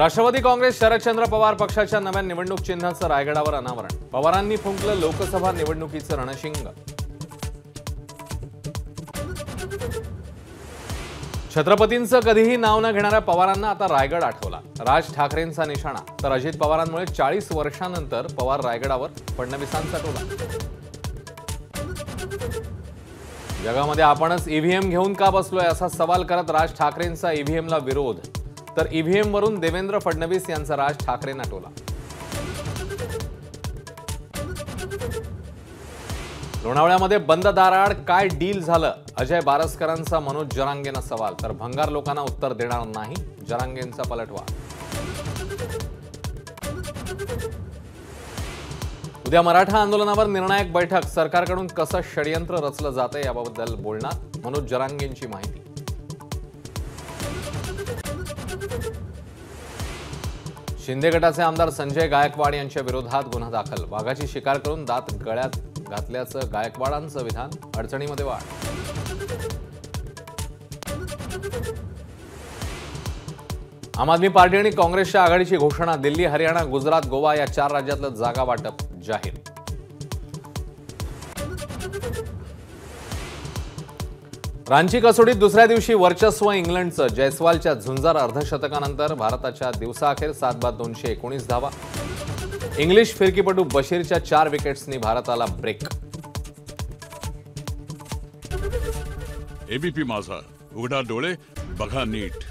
राष्ट्रवादी काँग्रेस शरदचंद्र पवार पक्षाच्या नव्या निवडणूक चिन्हाचं रायगडावर अनावरण। पवारांनी फुंकलं लोकसभा निवडणुकीचं रणशिंग। छत्रपतींचं कधीही नाव न घेणाऱ्या पवारांना आता रायगड आठवला। राज ठाकरेंचा निशाणा तर अजित पवारांमुळे 40 वर्षांनंतर पवार रायगडावर फडणवीसांचा टोला। जगामध्ये आपणच ईव्हीएम घेऊन का बसलोय असा सवाल करत राज ठाकरेंचा ईव्हीएमला विरोध, तर ईव्हीएम वरून देवेंद्र फडणवीस यांचा राज ठाकरेंना टोला। लोणावळ्यामध्ये बंद दाराआड काय डील झालं, अजय बारसकरांचा मनोज जरांगेंना सवाल, तर भंगार लोकांना उत्तर देणार नाही, जरांगेंचा पलटवार। उद्या मराठा आंदोलनावर निर्णायक बैठक, सरकारकडून कसं षडयंत्र रचलं जातंय याबाबत बोलणार, मनोज जरांगेंची माहिती। शिंदे गटाचे आमदार संजय गायकवाड यांच्या विरोधात गुन्हा दाखल। वाघाची शिकार करून दात गळ्यात घातल्याचं गायकवाडांचं विधान, अडचणीमध्ये वाढ। आम आदमी पार्टी आणि काँग्रेसच्या आघाडीची घोषणा, दिल्ली, हरियाणा, गुजरात, गोवा या 4 राज्यातलं जागा वाटप जाहीर। रांची कसोटीत दुसऱ्या दिवशी वर्चस्व इंग्लंडचं, जयस्वालच्या झुंजार अर्धशतकानंतर भारताच्या दिवसाअखेर 7/219 धावा। इंग्लिश फिरकीपटू बशीरच्या 4 विकेट्सनी भारताला ब्रेक। एबीपी माझा, उघडा डोळे बघा नीट।